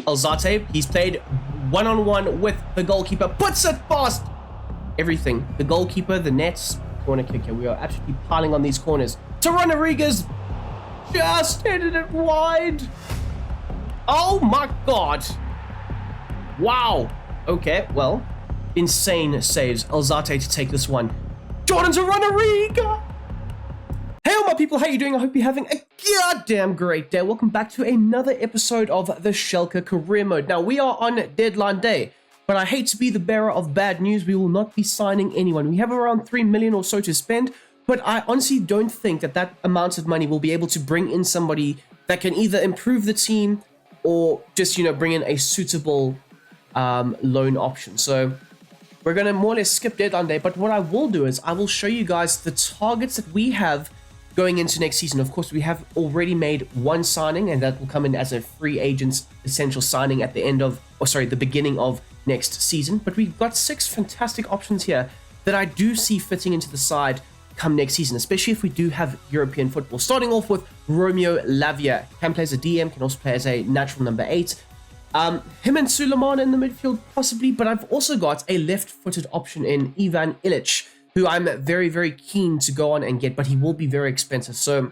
Alzate, he's played one-on-one with the goalkeeper, puts it past everything. The goalkeeper, the nets, corner kick here. We are absolutely piling on these corners. Rodriguez just headed it wide. Oh my God. Wow. Okay, well, insane saves. Alzate to take this one. Jordan to Rodriguez. Hey all my people, how you doing? I hope you're having a goddamn great day. Welcome back to another episode of the Schalke Career Mode. Now, we are on deadline day, but I hate to be the bearer of bad news. We will not be signing anyone. We have around 3 million or so to spend, but I honestly don't think that amount of money will be able to bring in somebody that can either improve the team or just, bring in a suitable loan option. So we're going to more or less skip deadline day, but what I will do is I will show you guys the targets that we have going into next season. Of course, we have already made one signing, and that will come in as a free agent's essential signing at the the beginning of next season. But we've got 6 fantastic options here that I do see fitting into the side come next season, especially if we do have European football. Starting off with Romeo Lavia. Can play as a DM, can also play as a natural number 8. Him and Suleiman in the midfield, possibly, but I've also got a left-footed option in Ouwejan Illich, who I'm very, very keen to go on and get, but he will be very expensive. So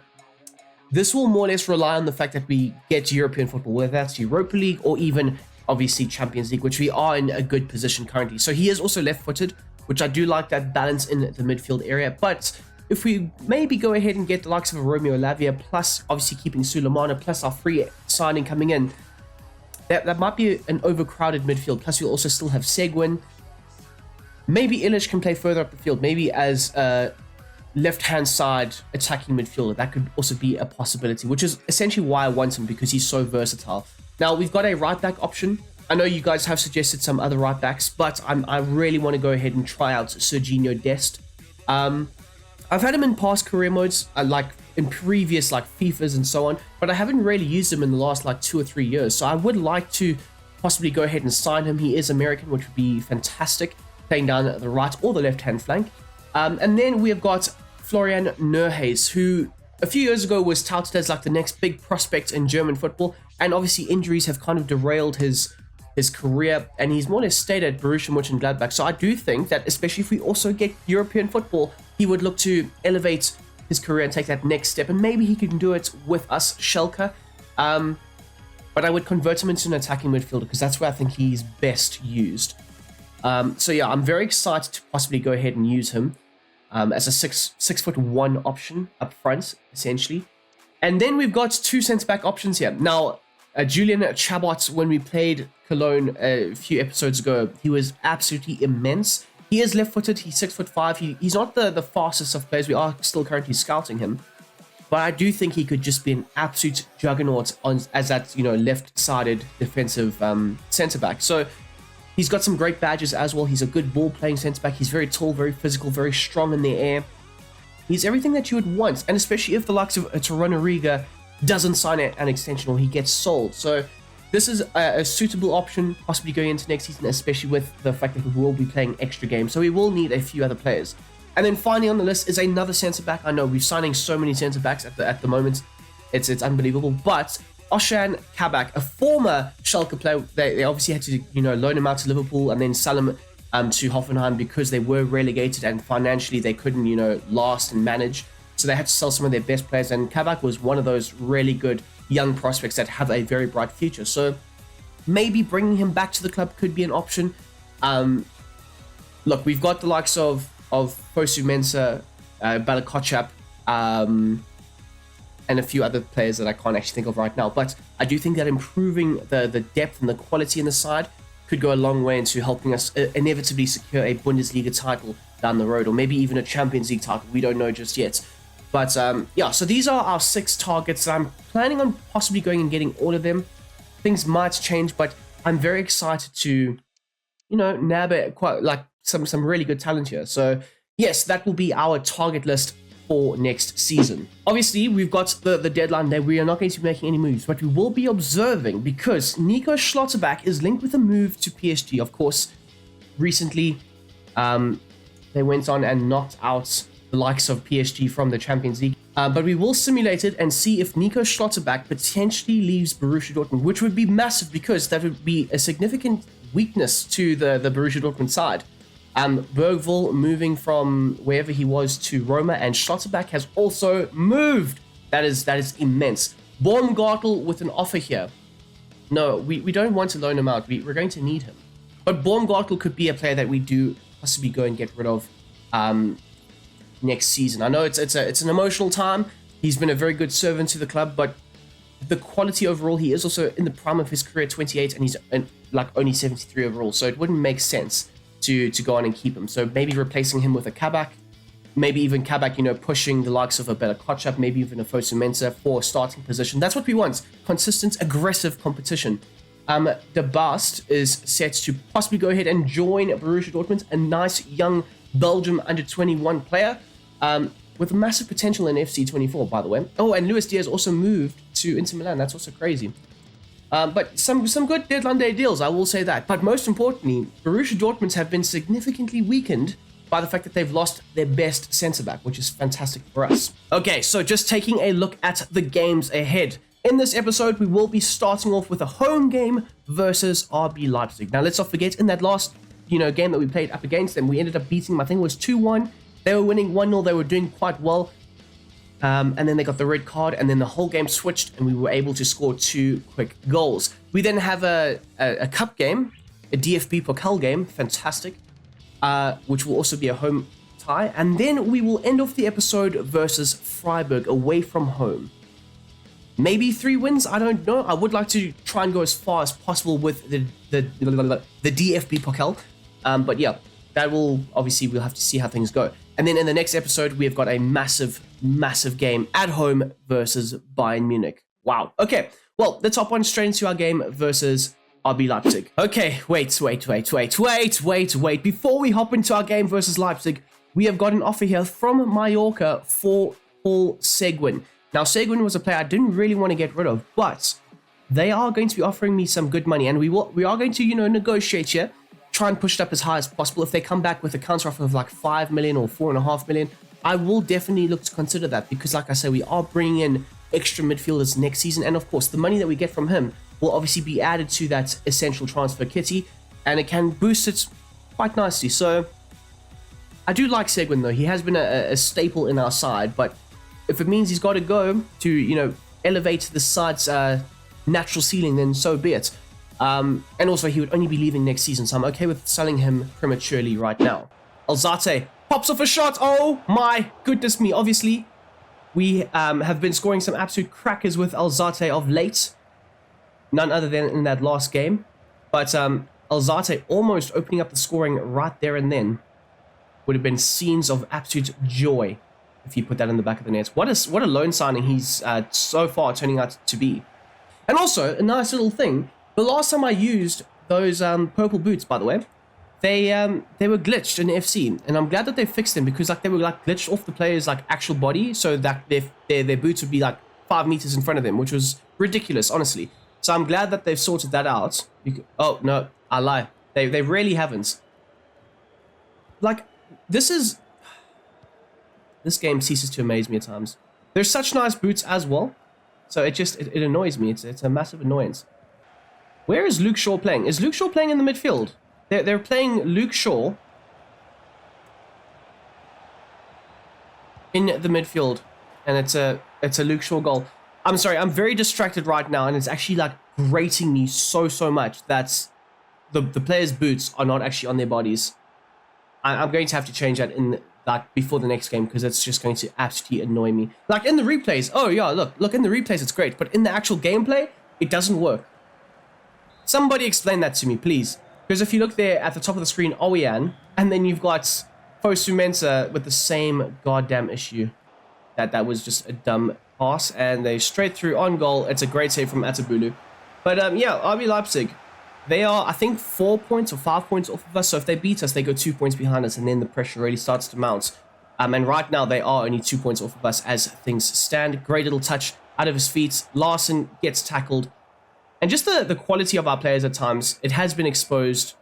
this will more or less rely on the fact that we get European football, whether that's Europa League or even, obviously, Champions League, which we are in a good position currently. So he is also left-footed, which I do like that balance in the midfield area. But if we maybe go ahead and get the likes of a Romeo Lavia, plus obviously keeping Suleimana, plus our free signing coming in, that might be an overcrowded midfield. Plus we'll also still have Seguin. Maybe Illich can play further up the field, maybe as a left-hand side attacking midfielder. That could also be a possibility, which is essentially why I want him, because he's so versatile. Now, we've got a right-back option. I know you guys have suggested some other right-backs, but I really want to go ahead and try out Serginho Dest. I've had him in past career modes, like in previous FIFAs and so on, but I haven't really used him in the last 2 or 3 years. So I would like to possibly go ahead and sign him. He is American, which would be fantastic, playing down the right or the left-hand flank. And then we have got Florian Neuhaus, who a few years ago was touted as the next big prospect in German football, and obviously injuries have kind of derailed his career, and he's more or less stayed at Borussia Mönchengladbach. So I do think that, especially if we also get European football, he would look to elevate his career and take that next step, and maybe he can do it with us, Schalke. But I would convert him into an attacking midfielder, because that's where I think he's best used. So yeah, I'm very excited to possibly go ahead and use him as a 6'1" option up front, essentially. And then we've got 2 centre-back options here. Now, Julian Chabot, when we played Cologne a few episodes ago, he was absolutely immense. He is left-footed, he's 6'5". He's not the fastest of players. We are still currently scouting him. But I do think he could just be an absolute juggernaut as that, left-sided defensive centre-back. So he's got some great badges as well. He's a good ball-playing centre-back. He's very tall, very physical, very strong in the air. He's everything that you would want, and especially if the likes of Torano Riga doesn't sign an extension or he gets sold. So this is a suitable option, possibly going into next season, especially with the fact that we will be playing extra games. So we will need a few other players. And then finally on the list is another centre-back. I know we're signing so many centre-backs at the moment. It's unbelievable. But Ouwejan Kabak, a former Schalke player, they obviously had to loan him out to Liverpool and then sell him to Hoffenheim because they were relegated and financially they couldn't last and manage. So they had to sell some of their best players, and Kabak was one of those really good young prospects that have a very bright future. So maybe bringing him back to the club could be an option. Look, we've got the likes of Fosu Mensah, Balakotchap, and a few other players that I can't actually think of right now. But I do think that improving the depth and the quality in the side could go a long way into helping us inevitably secure a Bundesliga title down the road, or maybe even a Champions League title. We don't know just yet. But yeah, so these are our 6 targets. I'm planning on possibly going and getting all of them. Things might change, but I'm very excited to, nab it quite some really good talent here. So yes, that will be our target list for next season. Obviously, we've got the deadline day. We are not going to be making any moves, but we will be observing, because Nico Schlotterbeck is linked with a move to PSG. Of course, recently they went on and knocked out the likes of PSG from the Champions League. But we will simulate it and see if Nico Schlotterbeck potentially leaves Borussia Dortmund, which would be massive because that would be a significant weakness to the Borussia Dortmund side. Bergvall moving from wherever he was to Roma, and Schlotterbeck has also moved. That is immense. Baumgartel with an offer here. No, we don't want to loan him out. We're going to need him. But Baumgartel could be a player that we do possibly go and get rid of next season. I know it's an emotional time. He's been a very good servant to the club, but the quality overall, he is also in the prime of his career, 28, and he's like only 73 overall. So it wouldn't make sense to go on and keep him. So maybe replacing him with a Kabak, maybe even Kabak, pushing the likes of a Bela Kotchap, maybe even a Fosu Mensah for a starting position. That's what we want. Consistent, aggressive competition. De Bast is set to possibly go ahead and join Borussia Dortmund, a nice young Belgium under-21 player with massive potential in FC24, by the way. Oh, and Luis Diaz also moved to Inter Milan. That's also crazy. But some good deadline day deals, I will say that. But most importantly, Borussia Dortmund have been significantly weakened by the fact that they've lost their best centre-back, which is fantastic for us. Okay, so just taking a look at the games ahead. In this episode, we will be starting off with a home game versus RB Leipzig. Now, let's not forget, in that last game that we played up against them, we ended up beating them, I think it was 2-1. They were winning 1-0. They were doing quite well. And then they got the red card, and then the whole game switched, and we were able to score 2 quick goals. We then have a cup game, a DFB Pokal game, fantastic, which will also be a home tie. And then we will end off the episode versus Freiburg away from home. Maybe 3 wins, I don't know. I would like to try and go as far as possible with the DFB Pokal. But yeah, that will, obviously, we'll have to see how things go. And then in the next episode, we have got a massive game at home versus Bayern Munich. Wow. Okay, well, let's hop on straight into our game versus RB Leipzig. Okay, wait. Before we hop into our game versus Leipzig, we have got an offer here from Mallorca for Paul Seguin. Now, Seguin was a player I didn't really want to get rid of, but they are going to be offering me some good money, and we are going to, negotiate here, try and push it up as high as possible. If they come back with a counter offer of like 5 million or 4.5 million, I will definitely look to consider that because, like I say, we are bringing in extra midfielders next season, and of course, the money that we get from him will obviously be added to that essential transfer kitty, and it can boost it quite nicely. So, I do like Seguin though. He has been a staple in our side, but if it means he's got to go to, elevate the side's natural ceiling, then so be it. And also, he would only be leaving next season, so I'm okay with selling him prematurely right now. Alzate pops off a shot. Oh my goodness me. Obviously, we have been scoring some absolute crackers with Alzate of late. None other than in that last game. But Alzate almost opening up the scoring right there and then would have been scenes of absolute joy if you put that in the back of the net. What a loan signing he's so far turning out to be. And also, a nice little thing, the last time I used those purple boots, by the way, they were glitched in FC, and I'm glad that they fixed them because they were glitched off the player's actual body, so that their boots would be 5 meters in front of them, which was ridiculous, honestly. So I'm glad that they've sorted that out. Oh no, I lie. They really haven't. This game ceases to amaze me at times. They're such nice boots as well, so it annoys me. It's a massive annoyance. Where is Luke Shaw playing? Is Luke Shaw playing in the midfield? They're playing Luke Shaw in the midfield, and it's a Luke Shaw goal. I'm sorry, I'm very distracted right now, and it's actually grating me so much that the players' boots are not actually on their bodies. I'm going to have to change that in before the next game because it's just going to absolutely annoy me. In the replays, oh yeah, look in the replays it's great, but in the actual gameplay it doesn't work. Somebody explain that to me, please. Because if you look there at the top of the screen, Ouwejan, and then you've got Fosu Mensah with the same goddamn issue. That was just a dumb pass, and they straight through on goal. It's a great save from Atabulu. But yeah, RB Leipzig, they are, I think, 4 points or 5 points off of us. So if they beat us, they go 2 points behind us, and then the pressure really starts to mount. And right now, they are only 2 points off of us as things stand. Great little touch out of his feet. Larson gets tackled. And just the quality of our players at times, it has been exposed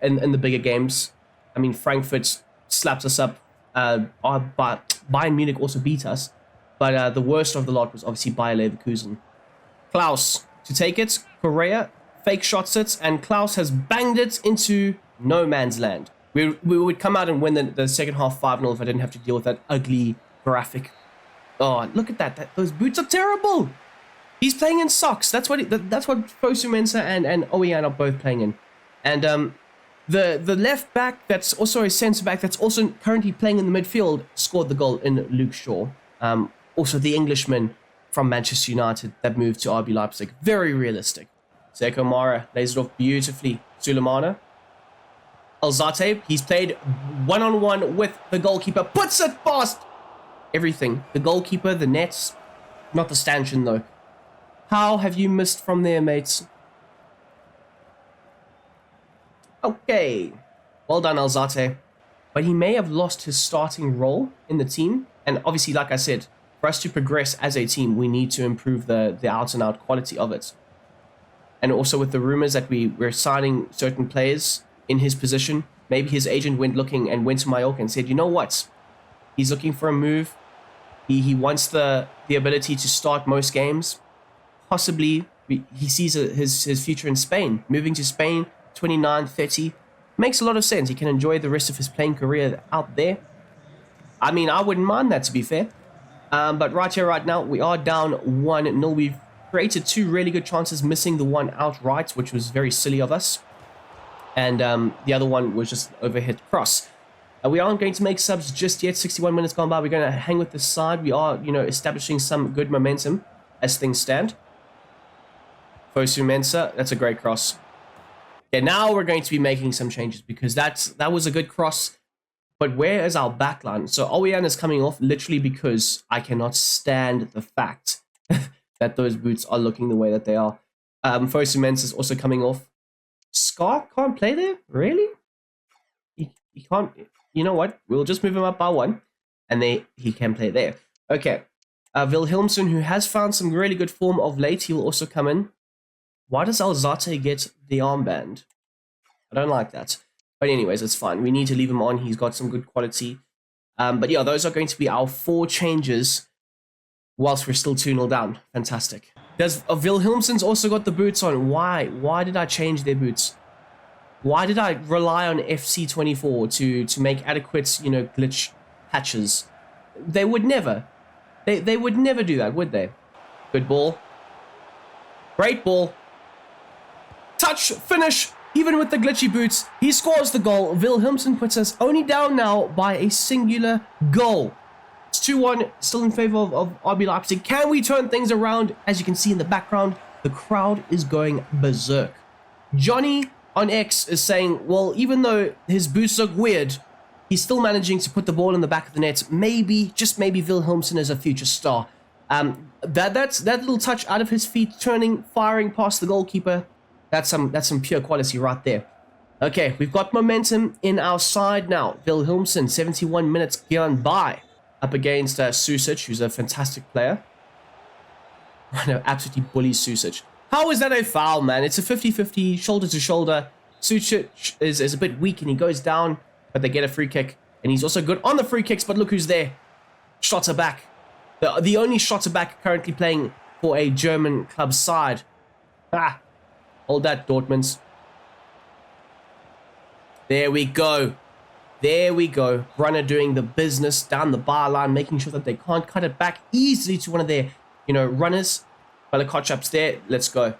in the bigger games. I mean, Frankfurt slaps us up. Bayern Munich also beat us. But the worst of the lot was obviously Bayer Leverkusen. Klaus to take it. Correa fake shots it, and Klaus has banged it into no man's land. We would come out and win the second half 5-0 if I didn't have to deal with that ugly graphic. Oh, look at that. Those boots are terrible. He's playing in socks. That's what Fosu Mensah and Ouwejan are both playing in. And the left back, that's also a centre back, that's also currently playing in the midfield, scored the goal in Luke Shaw. Also the Englishman from Manchester United that moved to RB Leipzig. Very realistic. Zeko Mara lays it off beautifully. Sulemana. Alzate, he's played one-on-one with the goalkeeper. Puts it past everything. The goalkeeper, the nets, not the stanchion though. How have you missed from there, mates? Okay. Well done, Alzate. But he may have lost his starting role in the team. And obviously, like I said, for us to progress as a team, we need to improve the out-and-out quality of it. And also with the rumors that we're signing certain players in his position, maybe his agent went looking and went to Mallorca and said, you know what? He's looking for a move. He wants the ability to start most games. Possibly, he sees his future in Spain. Moving to Spain, 29, 30. Makes a lot of sense. He can enjoy the rest of his playing career out there. I mean, I wouldn't mind that, to be fair. But right here, right now, we are down 1-0. We've created 2 really good chances, missing the one outright, which was very silly of us. And the other one was just overhead cross. We aren't going to make subs just yet. 61 minutes gone by. We're going to hang with this side. We are, establishing some good momentum as things stand. Fosu Mensah, that's a great cross. Yeah, now we're going to be making some changes because that was a good cross. But where is our backline? So Ouwejan is coming off literally because I cannot stand the fact that those boots are looking the way that they are. Fosu Mensah is also coming off. Schalke can't play there? Really? He can't. You know what? We'll just move him up by 1. And he can play there. Okay. Wilhelmsen, who has found some really good form of late, he will also come in. Why does Alzate get the armband? I don't like that. But anyways, it's fine. We need to leave him on. He's got some good quality. But yeah, those are going to be our 4 changes whilst we're still 2-0 down. Fantastic. Does Wilhelmsen's also got the boots on? Why? Why did I change their boots? Why did I rely on FC24 to make adequate, glitch patches? They would never. They would never do that, would they? Good ball. Great ball. Touch, finish. Even with the glitchy boots, he scores the goal. Wilhelmsen puts us only down now by a singular goal. It's 2-1, still in favor of RB Leipzig. Can we turn things around? As you can see in the background, the crowd is going berserk. Johnny on X is saying, well, even though his boots look weird, he's still managing to put the ball in the back of the net. Maybe, just maybe, Wilhelmsen is a future star. That little touch out of his feet, turning, firing past the goalkeeper. That's some pure quality right there. Okay, we've got momentum in our side now. Wilhelmsen, 71 minutes gone by, up against Susic, who's a fantastic player. I know, absolutely bullies Susic. How is that a foul, man? It's a 50-50, shoulder to shoulder. Susic is a bit weak and he goes down, but they get a free kick. And he's also good on the free kicks, but look who's there. Schlotterbeck. The only Schlotterbeck currently playing for a German club side. Ah. Hold that, Dortmunds. There we go. There we go. Runner doing the business down the bar line, making sure that they can't cut it back easily to one of their, runners. Balakotchap's there. Let's go.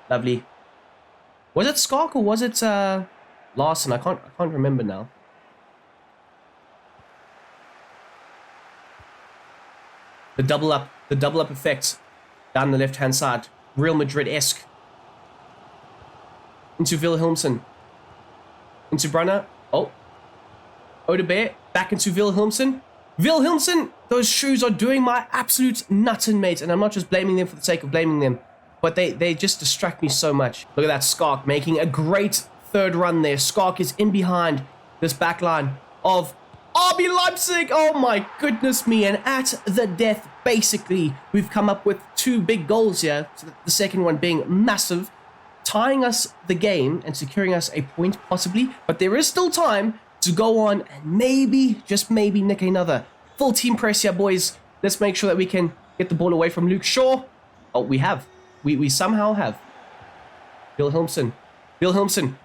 Lovely. Was it Schalke or was it Larson? I can't remember now. The double up effect down the left-hand side. Real Madrid-esque. Into Wilhelmsen. Into Brunner. Oh. Odebeer. Back into Wilhelmsen. Wilhelmsen! Those shoes are doing my absolute nuttin', mate. And I'm not just blaming them for the sake of blaming them. But they just distract me so much. Look at that Schalke making a great third run there. Schalke is in behind this back line of RB Leipzig. Oh my goodness me. And at the death, basically, we've come up with 2 big goals here. So the second one being massive. Tying us the game and securing us a point possibly, but there is still time to go on and maybe, just maybe, nick another. Full team press here, boys. Let's make sure that we can get the ball away from Luke Shaw. Oh, we have. We somehow have. Wilhelmsen.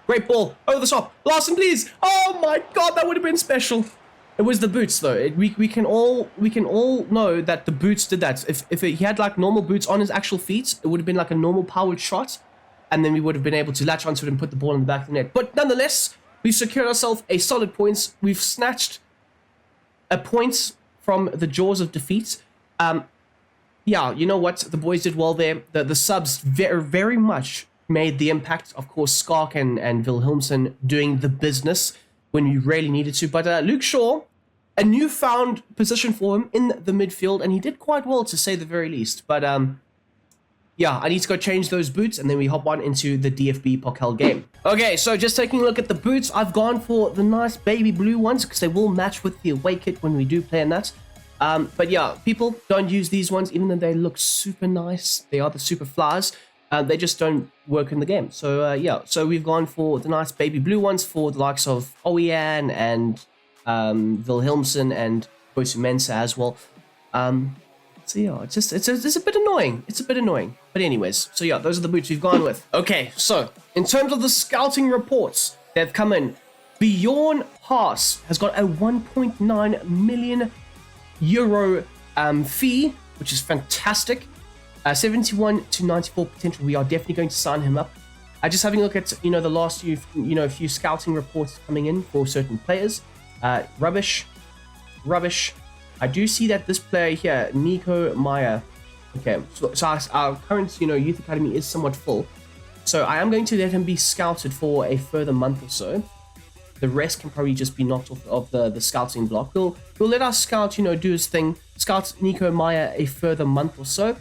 Great ball. Over the top. Larson, please. Oh my God, that would have been special. It was the boots though. We can all know that the boots did that. If he had like normal boots on his actual feet, it would have been like a normal powered shot, and then we would have been able to latch onto it and put the ball in the back of the net. But nonetheless, we've secured ourselves a solid points. We've snatched a point from the jaws of defeat. Yeah, you know what? The boys did well there. The subs very much made the impact. Of course, Schalke and Wilhelmsen doing the business when you really needed to. But Luke Shaw, a newfound position for him in the midfield, and he did quite well to say the very least. But yeah, I need to go change those boots, and then we hop on into the DFB Pokal game. Okay, so just taking a look at the boots, I've gone for the nice baby blue ones because they will match with the away kit when we do play in that. But yeah, people don't use these ones, even though they look super nice. They are the super flies. They just don't work in the game. So yeah, so we've gone for the nice baby blue ones for the likes of Ouwejan and Wilhelmsen and Ouwejan as well. So yeah, it's a bit annoying. It's a bit annoying. But anyways, so yeah, those are the boots we've gone with. Okay, so in terms of the scouting reports, they've come in. Bjorn Haas has got a 1.9 million euro fee, which is fantastic. 71 to 94 potential. We are definitely going to sign him up. Just having a look at the last few scouting reports coming in for certain players. Rubbish. I do see that this player here, Nico Meyer. Okay, so our current youth academy is somewhat full, so I am going to let him be scouted for a further month or so. The rest can probably just be knocked off of the scouting block. We'll let our scout do his thing. Scout Nico Meyer a further month or so,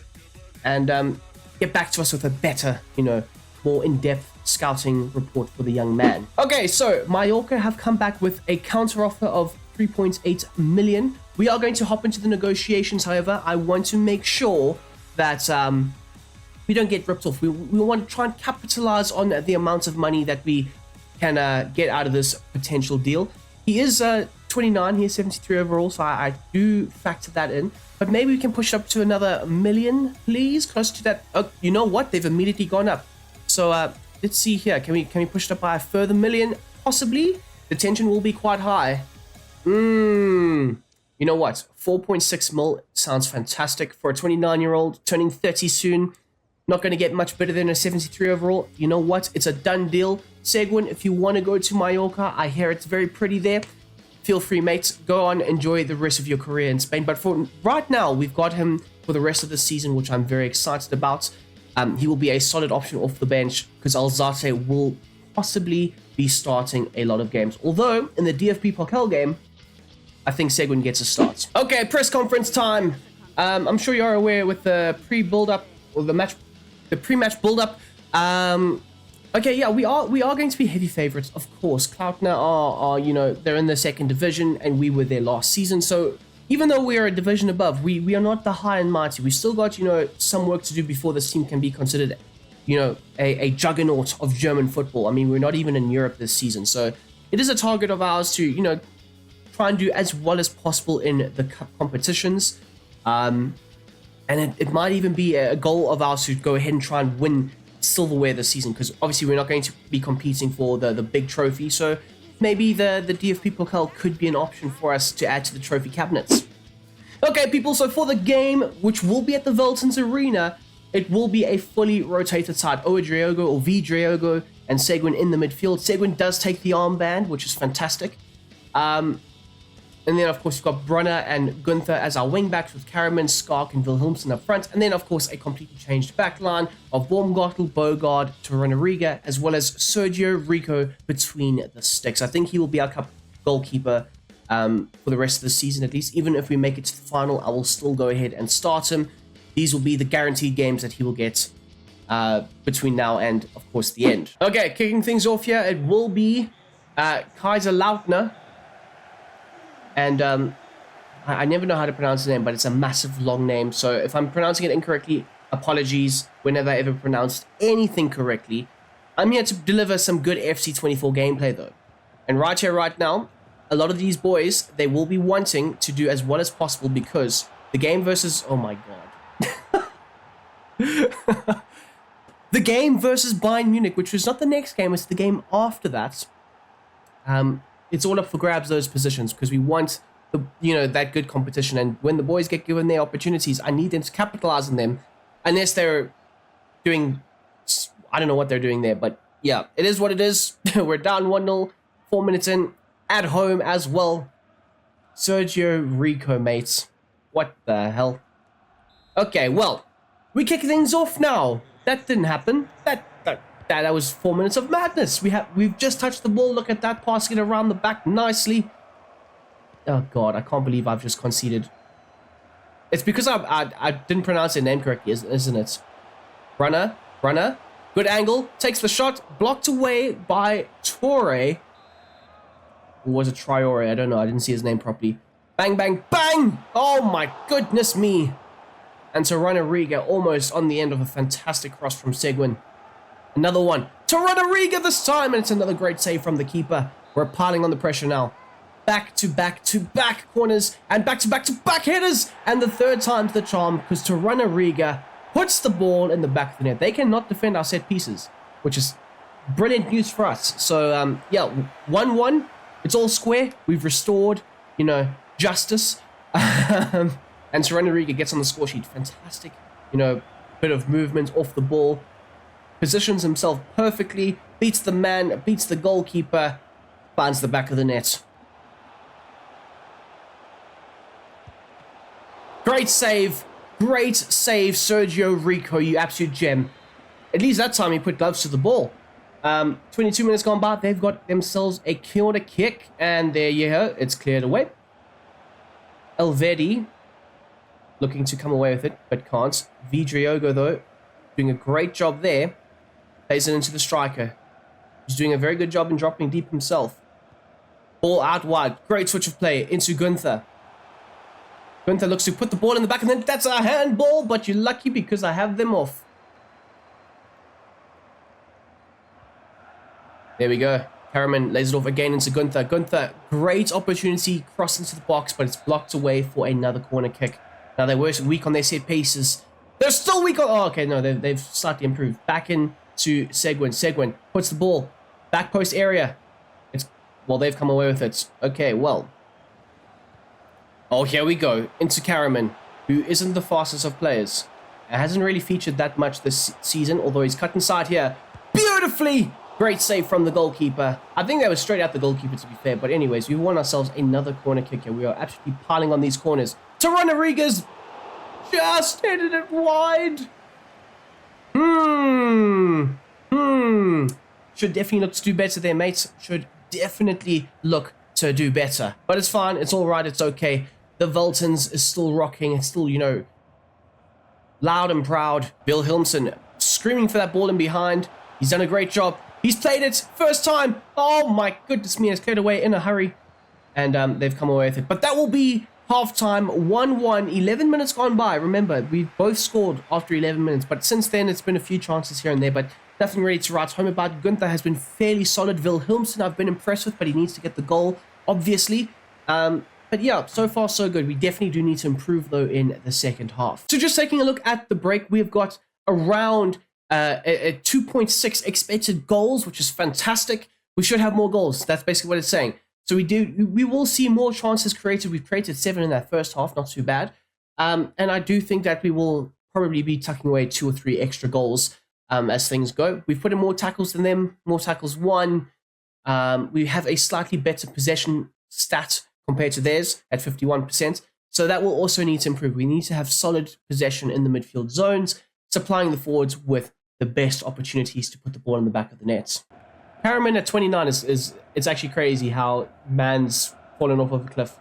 and get back to us with a better, more in-depth scouting report for the young man. Okay, so Mallorca have come back with a counter offer of 3.8 million. We are going to hop into the negotiations. However, I want to make sure that we don't get ripped off. We want to try and capitalize on the amount of money that we can get out of this potential deal. He is 29. He is 73 overall, so I do factor that in. But maybe we can push it up to another million, please, close to that. Oh, you know what? They've immediately gone up. So let's see here. Can we push it up by a further million? Possibly. The tension will be quite high. You know what? 4.6 mil sounds fantastic for a 29-year-old turning 30 soon. Not going to get much better than a 73 overall. You know what? It's a done deal. Seguin, if you want to go to Mallorca, I hear it's very pretty there. Feel free, mates. Go on, enjoy the rest of your career in Spain. But for right now, we've got him for the rest of the season, which I'm very excited about. He will be a solid option off the bench because Alzate will possibly be starting a lot of games. Although, in the DFB Pokal game, I think Seguin gets a start. Okay, press conference time. I'm sure you're aware with the pre-build-up, or the pre-match build-up. Okay, yeah, we are going to be heavy favorites, of course. Cloudner are they're in the second division, and we were there last season. So even though we are a division above, we are not the high and mighty. We still got some work to do before this team can be considered a juggernaut of German football. I mean, we're not even in Europe this season, so it is a target of ours to try and do as well as possible in the cup competitions. And it might even be a goal of ours to go ahead and try and win silverware this season, because obviously we're not going to be competing for the big trophy. So maybe the DFB Pokal could be an option for us to add to the trophy cabinets. Okay, people, so for the game, which will be at the Veltons Arena, it will be a fully rotated side. Ouwejan or Vidriogo and Seguin in the midfield. Seguin does take the armband, which is fantastic. And then, of course, we've got Brunner and Gunther as our wingbacks with Karaman, Schalke, and Wilhelmsen up front. And then, of course, a completely changed backline of Baumgartel, Bogard, Torunariga, as well as Sergio Rico between the sticks. I think he will be our cup goalkeeper for the rest of the season, at least. Even if we make it to the final, I will still go ahead and start him. These will be the guaranteed games that he will get between now and, of course, the end. Okay, kicking things off here, it will be Kaiserslautern. And I never know how to pronounce the name, but it's a massive long name. So if I'm pronouncing it incorrectly, apologies whenever I ever pronounced anything correctly. I'm here to deliver some good FC24 gameplay though. And right here, right now, a lot of these boys, they will be wanting to do as well as possible because The game versus... Oh my god. The game versus Bayern Munich, which was not the next game, it's the game after that. It's all up for grabs, those positions, because we want that good competition. And when the boys get given their opportunities, I need them to capitalize on them, unless they're doing... I don't know what they're doing there, but yeah, it is what it is. We're down 1-0, 4 minutes in, at home as well. Sergio Rico, mates. What the hell? Okay, well, we kick things off now. That didn't happen. That was 4 minutes of madness. We've just touched the ball. Look at that, passing it around the back nicely. Oh god, I can't believe I've just conceded. It's because I didn't pronounce their name correctly, isn't it? Runner. Good angle, takes the shot, blocked away by Torre. Or was it Traore? I don't know, I didn't see his name properly. Bang, bang, bang! Oh my goodness me! And Torunariga almost on the end of a fantastic cross from Seguin. Another one. Torunariga this time, and it's another great save from the keeper. We're piling on the pressure now. Back to back to back corners, and back to back to back headers! And the third time's the charm, because Torunariga puts the ball in the back of the net. They cannot defend our set pieces, which is brilliant news for us. So, yeah, 1-1. It's all square. We've restored, justice. And Torunariga gets on the score sheet. Fantastic, bit of movement off the ball. Positions himself perfectly. Beats the man, beats the goalkeeper. Finds the back of the net. Great save. Great save, Sergio Rico, you absolute gem. At least that time he put gloves to the ball. 22 minutes gone by, they've got themselves a corner kick, and there you go, it's cleared away. Elvedi looking to come away with it, but can't. Vidriogo, though, doing a great job there. Plays it into the striker. He's doing a very good job in dropping deep himself. Ball out wide, great switch of play into Gunther. Gunther looks to put the ball in the back, and then that's a handball, but you're lucky because I have them off. There we go. Karaman lays it off again into Gunther. Gunther, great opportunity, cross into the box, but it's blocked away for another corner kick. Now they were weak on their set pieces. They're still weak on... Oh, okay, no, they've slightly improved. Back into Seguin. Seguin puts the ball. Back post area. Well, they've come away with it. Okay, well... Oh, here we go. Into Karaman, who isn't the fastest of players. It hasn't really featured that much this season, although he's cut inside here. Beautifully! Great save from the goalkeeper. I think that was straight out the goalkeeper, to be fair. But anyways, we've won ourselves another corner kick here. We are absolutely piling on these corners. Torunariga's just headed it wide. Should definitely look to do better there, mates. Should definitely look to do better. But it's fine. It's all right. It's okay. The Veltons is still rocking. It's still, loud and proud. Wilhelmsen screaming for that ball in behind. He's done a great job. He's played it. First time. Oh, my goodness me. It's cleared away in a hurry. And they've come away with it. But that will be halftime. 1-1. 11 minutes gone by. Remember, we've both scored after 11 minutes. But since then, it's been a few chances here and there. But nothing really to write home about. Gunther has been fairly solid. Wilhelmsen I've been impressed with, but he needs to get the goal, obviously. But yeah, so far so good. We definitely do need to improve, though, in the second half. So just taking a look at the break, we've got around a 2.6 expected goals, which is fantastic. We should have more goals. That's basically what it's saying. So we will see more chances created. We've created 7 in that first half, not too bad. And I do think that we will probably be tucking away 2 or 3 extra goals as things go. We've put in more tackles than them, more tackles won. We have a slightly better possession stat compared to theirs at 51%. So that will also need to improve. We need to have solid possession in the midfield zones, supplying the forwards with the best opportunities to put the ball in the back of the nets. Karaman at 29 it's actually crazy how man's fallen off of a cliff.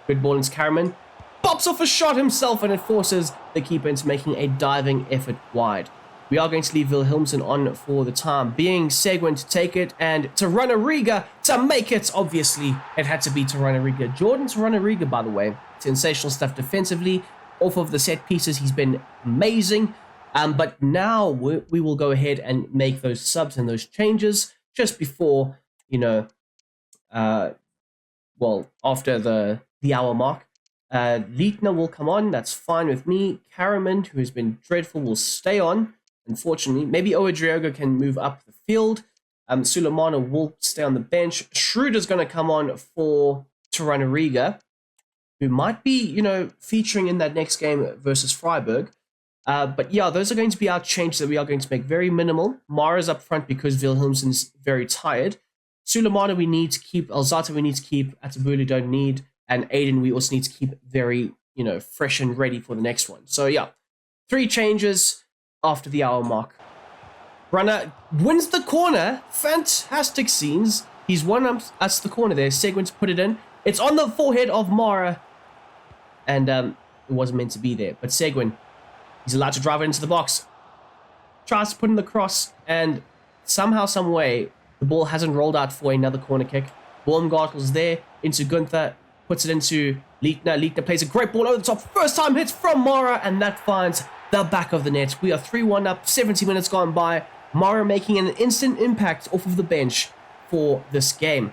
Good ball into Karaman. Pops off a shot himself, and it forces the keeper into making a diving effort wide. We are going to leave Wilhelmsen on for the time being. Seguin to take it, and Torunariga to make it. Obviously, it had to be Torunariga. Jordan Torunariga, by the way, sensational stuff defensively. Off of the set pieces, he's been amazing. But now we will go ahead and make those subs and those changes just before, well, after the hour mark. Leitner will come on. That's fine with me. Karaman, who has been dreadful, will stay on. Unfortunately, maybe Ouwejan can move up the field. Sulemana will stay on the bench. Schroeder's going to come on for Torunariga, who might be, you know, featuring in that next game versus Freiburg. But yeah, those are going to be our changes that we are going to make. Very minimal. Mara's up front because Wilhelmsen's very tired. Sulemana we need to keep. Alzata we need to keep. Atabulu don't need. And Aiden we also need to keep very, you know, fresh and ready for the next one. So yeah, 3 changes after the hour mark. Runner wins the corner. Fantastic scenes. He's won us the corner there. Seguin to put it in. It's on the forehead of Mara. And it wasn't meant to be there. But Seguin, he's allowed to drive it into the box. Tries to put in the cross. And somehow, some way, the ball hasn't rolled out for another corner kick. Baumgartel's there. Into Gunther. Puts it into Leitner. Leitner plays a great ball over the top. First time hits from Mara. And that finds the back of the net. We are 3-1 up. 70 minutes gone by. Mara making an instant impact off of the bench for this game.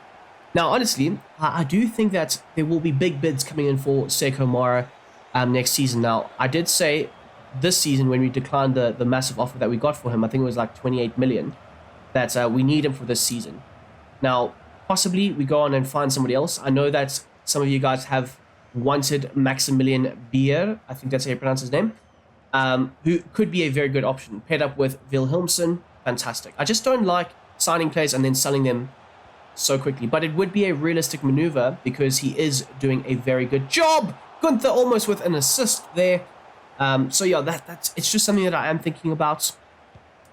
Now, honestly, I do think that there will be big bids coming in for Seiko Mara next season. Now, I did say this season when we declined the massive offer that we got for him, I think it was like 28 million, that we need him for this season. Now, possibly we go on and find somebody else. I know that some of you guys have wanted Maximilian Bier, I think that's how you pronounce his name, who could be a very good option. Paired up with Wilhelmsen, fantastic. I just don't like signing players and then selling them so quickly, but it would be a realistic maneuver because he is doing a very good job. Gunther almost with an assist there. So yeah, it's just something that I am thinking about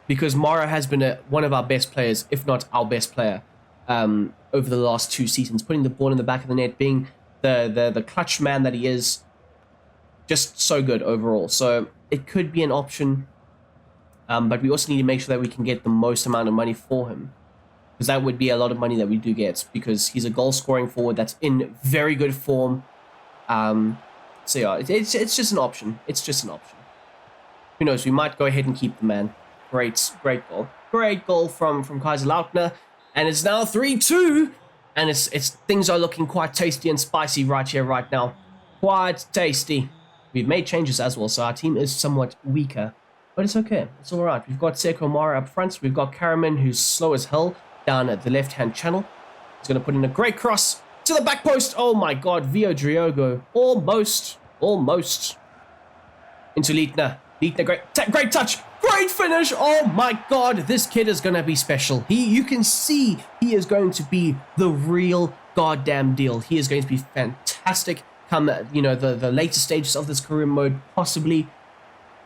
because Mara has been one of our best players, if not our best player, over the last 2 seasons, putting the ball in the back of the net, being the clutch man that he is, just so good overall. So it could be an option, but we also need to make sure that we can get the most amount of money for him, because that would be a lot of money that we do get, because he's a goal-scoring forward that's in very good form. So yeah, it's just an option. It's just an option. Who knows? We might go ahead and keep the man. Great goal. Great goal from Kaiserslautern. And it's now 3-2. And it's things are looking quite tasty and spicy right here, right now. Quite tasty. We've made changes as well, so our team is somewhat weaker. But it's okay. It's all right. We've got Seiko Mara up front. We've got Karaman, who's slow as hell, down at the left-hand channel. He's going to put in a great cross to the back post. Oh my god, Vio Driogo. Almost. Into Leitner. Leitner, great touch. Great finish. Oh my god, this kid is going to be special. You can see he is going to be the real goddamn deal. He is going to be fantastic come, you know, the later stages of this career mode, possibly.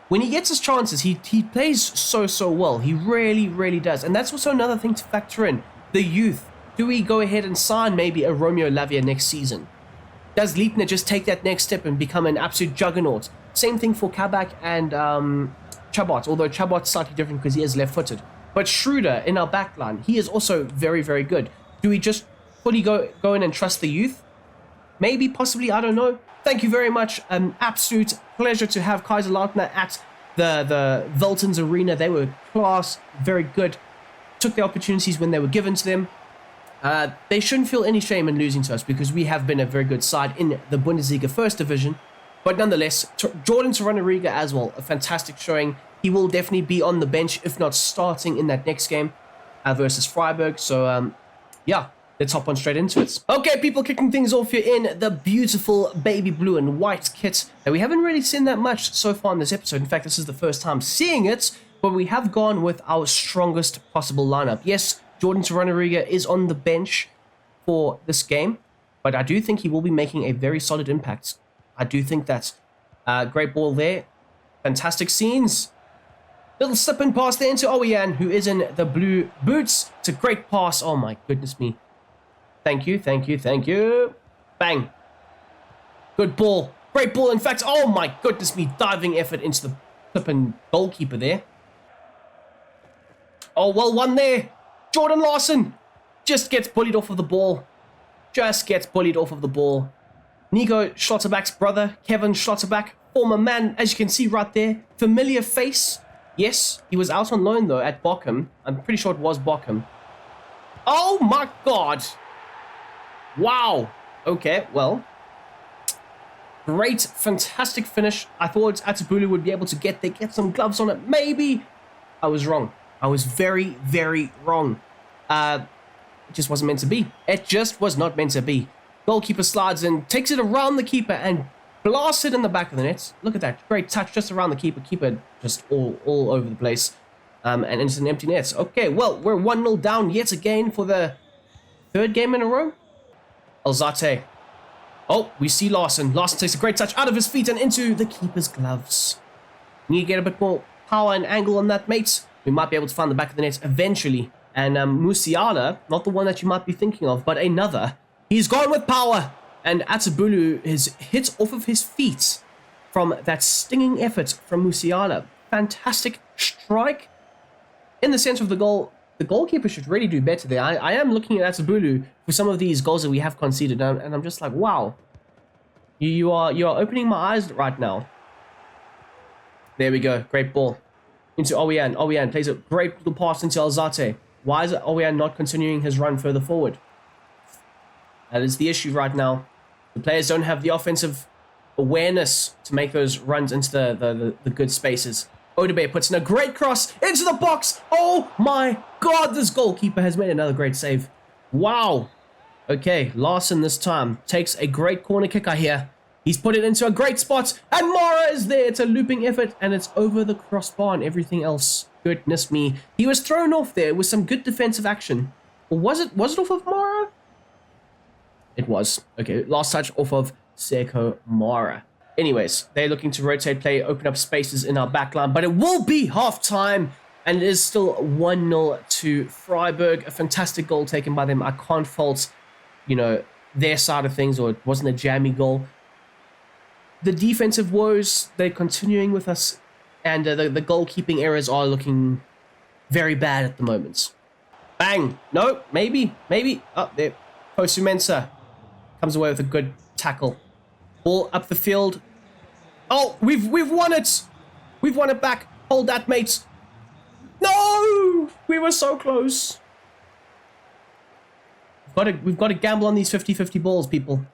When he gets his chances, he plays so well. He really does. And that's also another thing to factor in. The youth. Do we go ahead and sign maybe a Romeo Lavia next season? Does Leitner just take that next step and become an absolute juggernaut? Same thing for Kabak and Chabot, although Chabot's slightly different because he is left-footed. But Schroeder in our backline, he is also very good. Do we just fully go in and trust the youth? Maybe, possibly, I don't know. Thank you very much. Absolute pleasure to have Kaiserslautern at the Veltons Arena. They were class, very good. Took the opportunities when they were given to them. They shouldn't feel any shame in losing to us because we have been a very good side in the Bundesliga First Division. But nonetheless, Jordan Torunariga as well, a fantastic showing. He will definitely be on the bench, if not starting in that next game versus Freiburg. So, yeah, let's hop on straight into it. Okay, people, kicking things off here in the beautiful baby blue and white kit. Now, we haven't really seen that much so far in this episode. In fact, this is the first time seeing it, but we have gone with our strongest possible lineup. Yes, Jordan Torunariga is on the bench for this game, but I do think he will be making a very solid impact. I do think that. Great ball there. Fantastic scenes. Little slip and pass there into Ouwejan, who is in the blue boots. It's a great pass. Oh my goodness me. Thank you. Bang. Good ball. Great ball. In fact, oh my goodness me. Diving effort into the flipping goalkeeper there. Oh, well won there. Jordan Larson just gets bullied off of the ball. Nico Schlotterbeck's brother, Kevin Schlotterbeck, former man, as you can see right there. Familiar face. Yes, he was out on loan, though, at Bochum. I'm pretty sure it was Bochum. Oh, my God. Wow. Okay, well. Great, fantastic finish. I thought Atabulu would be able to get some gloves on it. Maybe. I was wrong. I was very, very wrong. It just wasn't meant to be. It just was not meant to be. Goalkeeper slides in, takes it around the keeper, and blasts it in the back of the net. Look at that. Great touch just around the keeper. Keeper just all over the place. And into an empty net. Okay, well, we're 1-0 down yet again for the third game in a row. Alzate. Oh, we see Larson. Larson takes a great touch out of his feet and into the keeper's gloves. Need to get a bit more power and angle on that, mates. We might be able to find the back of the net eventually. And Musiala, not the one that you might be thinking of, but another. He's gone with power. And Atabulu is hit off of his feet from that stinging effort from Musiala. Fantastic strike. In the center of the goal, the goalkeeper should really do better there. I am looking at Atabulu for some of these goals that we have conceded, and I'm just like, wow. You are opening my eyes right now. There we go. Great ball. Into Ouwejan. Ouwejan plays a great little pass into Alzate. Why is Ouwejan not continuing his run further forward? That is the issue right now. The players don't have the offensive awareness to make those runs into the good spaces. Odobe puts in a great cross into the box. Oh my god, this goalkeeper has made another great save. Wow. Okay, Larson this time takes a great corner kick, I hear. He's put it into a great spot, and Mara is there. It's a looping effort, and it's over the crossbar and everything else. Goodness me. He was thrown off there with some good defensive action. Or was it off of Mara? It was. Okay, last touch off of Seko Mara. Anyways, they're looking to rotate play, open up spaces in our backline, but it will be half-time, and it is still 1-0 to Freiburg. A fantastic goal taken by them. I can't fault, their side of things, or it wasn't a jammy goal. The defensive woes, they're continuing with us, and the goalkeeping errors are looking very bad at the moment. Bang! No, maybe. Oh, there. Posumensa comes away with a good tackle. Ball up the field. Oh, we've won it. We've won it back. Hold that, mates. No! We were so close. We've got to gamble on these 50-50 balls, people.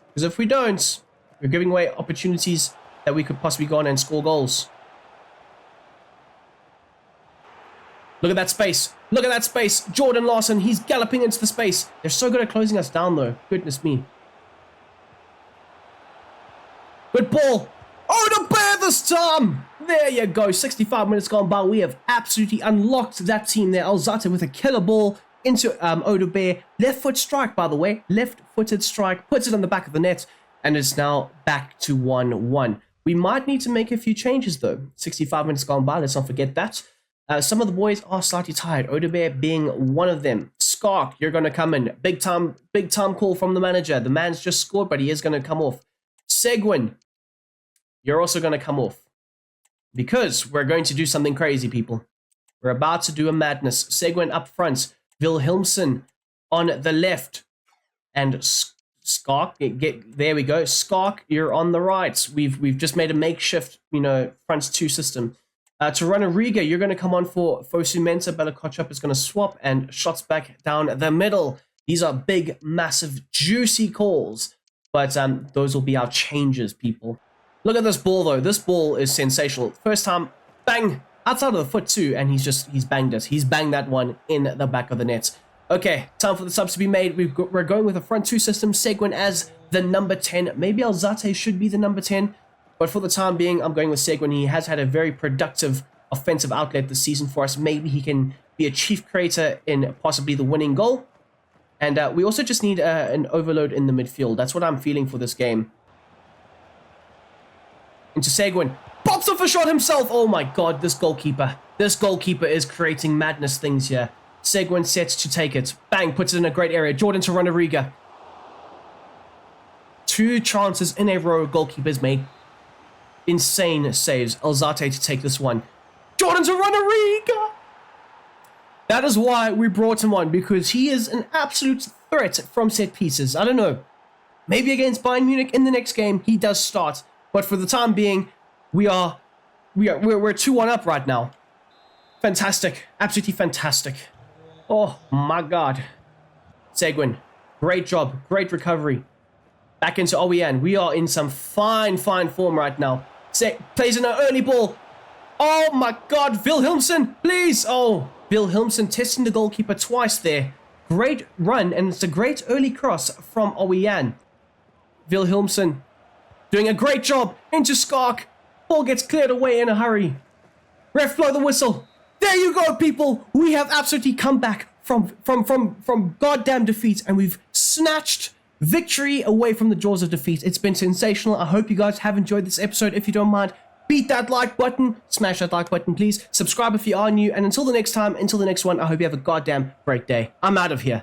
Because if we don't, we're giving away opportunities that we could possibly go on and score goals. Look at that space. Look at that space. Jordan Larson, he's galloping into the space. They're so good at closing us down, though. Goodness me. Good ball. Oh, the bear this time. There you go. 65 minutes gone by. We have absolutely unlocked that team there. Alzate with a killer ball into Odo Bear. Left foot strike, by the way. Left-footed strike. Puts it on the back of the net. And it's now back to 1-1. We might need to make a few changes, though. 65 minutes gone by. Let's not forget that. Some of the boys are slightly tired. Odo Bear being one of them. Skark, you're going to come in. Big time call from the manager. The man's just scored, but he is going to come off. Seguin, you're also going to come off. Because we're going to do something crazy, people. We're about to do a madness. Seguin up front. Wilhelmsen on the left. And Skark, there we go. Skark, you're on the right. We've just made a makeshift, front two system. To run a Riga, you're going to come on for Fosu Mensah. Bella Kotchup is going to swap and shots back down the middle. These are big, massive, juicy calls. But those will be our changes, people. Look at this ball, though. This ball is sensational. First time, bang, outside of the foot, too. And he's banged it. He's banged that one in the back of the net. Okay, time for the subs to be made. We're going with a front two system. Seguin as the number 10. Maybe Alzate should be the number 10. But for the time being, I'm going with Seguin. He has had a very productive offensive outlet this season for us. Maybe he can be a chief creator in possibly the winning goal. And we also just need an overload in the midfield. That's what I'm feeling for this game. Into Seguin. Pops off a shot himself. Oh my god, this goalkeeper. This goalkeeper is creating madness things here. Seguin sets to take it. Bang, puts it in a great area. Jordan to run a Riga. 2 chances in a row. Goalkeepers made insane saves. Alzate to take this one. Jordan to run a Riga. That is why we brought him on, because he is an absolute threat from set pieces. I don't know. Maybe against Bayern Munich in the next game, he does start. But for the time being, we're 2-1 up right now. Fantastic. Absolutely fantastic. Oh my god. Seguin. Great job. Great recovery. Back into Ouwejan. We are in some fine form right now. Plays in an early ball. Oh my God, Wilhelmsen, please. Oh, Wilhelmsen testing the goalkeeper twice there. Great run, and it's a great early cross from Ouwejan. Wilhelmsen doing a great job into Schalke. Ball gets cleared away in a hurry. Ref, blow the whistle. There you go, people. We have absolutely come back from goddamn defeat, and we've snatched victory away from the jaws of defeat. It's been sensational. I hope you guys have enjoyed this episode. If you don't mind, beat that like button. Smash that like button, please. Subscribe if you are new. And until the next time, until the next one, I hope you have a goddamn great day. I'm out of here.